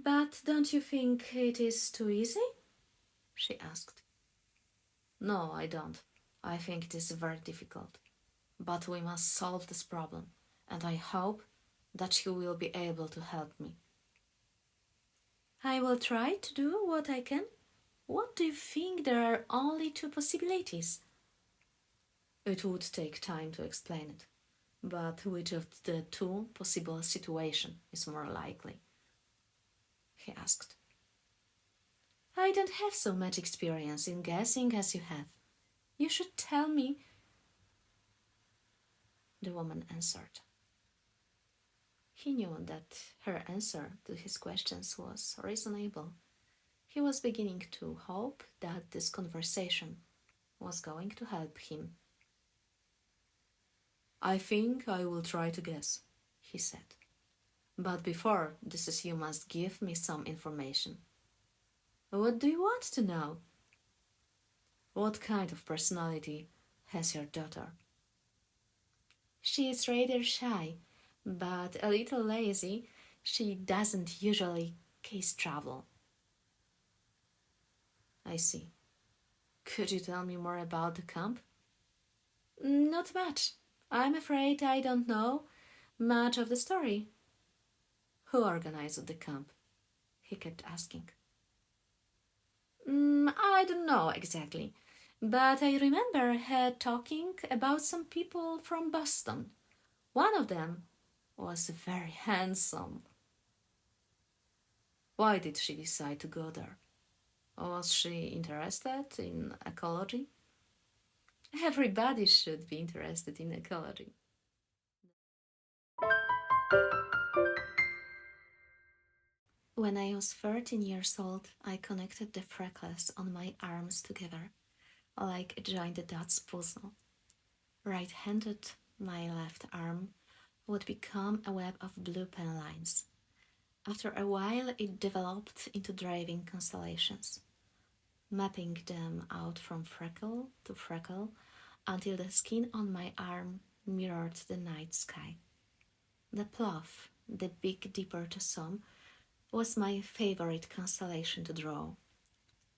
But don't you think it is too easy? She asked. No, I don't. I think it is very difficult. But we must solve this problem, and I hope that you will be able to help me. I will try to do what I can. What do you think? There are only two possibilities. It would take time to explain it, but which of the two possible situations is more likely? He asked. I don't have so much experience in guessing as you have. You should tell me, the woman answered. He knew that her answer to his questions was reasonable. He was beginning to hope that this conversation was going to help him. I think I will try to guess, he said. But before this, you must give me some information. What do you want to know? What kind of personality has your daughter? She is rather shy, but a little lazy. She doesn't usually case travel. I see. Could you tell me more about the camp? Not much. I'm afraid I don't know much of the story. Who organized the camp? He kept asking. I don't know exactly, but I remember her talking about some people from Boston. One of them was very handsome. Why did she decide to go there? Was she interested in ecology? Everybody should be interested in ecology. When I was 13 years old, I connected the freckles on my arms together, like a joined dots puzzle. Right-handed, my left arm would become a web of blue pen lines. After a while, it developed into driving constellations, mapping them out from freckle to freckle until the skin on my arm mirrored the night sky. The plough, the Big Dipper to some, was my favorite constellation to draw.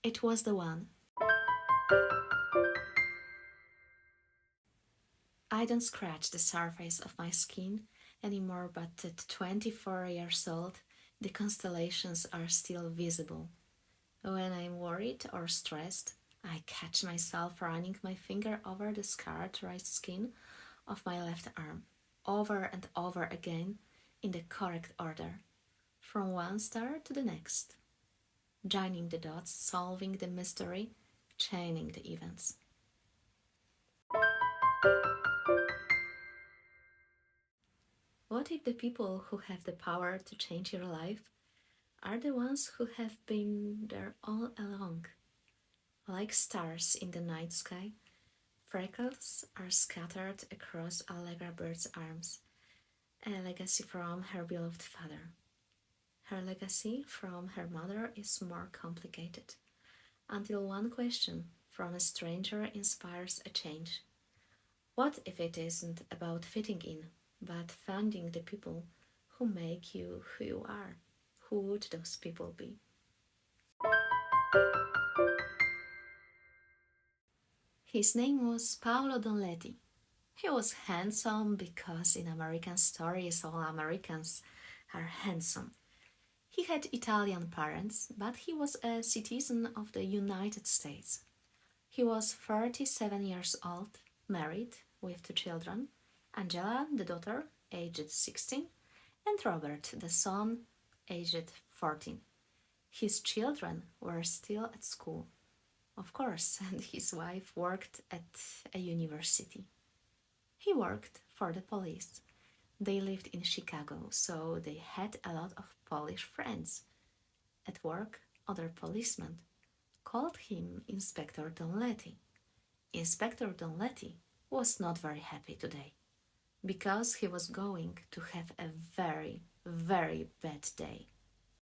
It was the one. I don't scratch the surface of my skin anymore, but at 24 years old, the constellations are still visible. When I'm worried or stressed, I catch myself running my finger over the scarred right skin of my left arm, over and over again in the correct order, from one star to the next, joining the dots, solving the mystery, chaining the events. What if the people who have the power to change your life are the ones who have been there all along? Like stars in the night sky, freckles are scattered across Allegra Bird's arms, a legacy from her beloved father. Her legacy from her mother is more complicated, until one question from a stranger inspires a change. What if it isn't about fitting in, but finding the people who make you who you are? Who would those people be? His name was Paolo Donletti. He was handsome because in American stories all Americans are handsome. He had Italian parents, but he was a citizen of the United States. He was 37 years old, married, with 2 children, Angela, the daughter, aged 16, and Robert, the son, aged 14. His children were still at school, of course, and his wife worked at a university. He worked for the police. They lived in Chicago, so they had a lot of Polish friends. At work, other policemen called him Inspector Donletti. Inspector Donletti was not very happy today, because he was going to have a very, very bad day.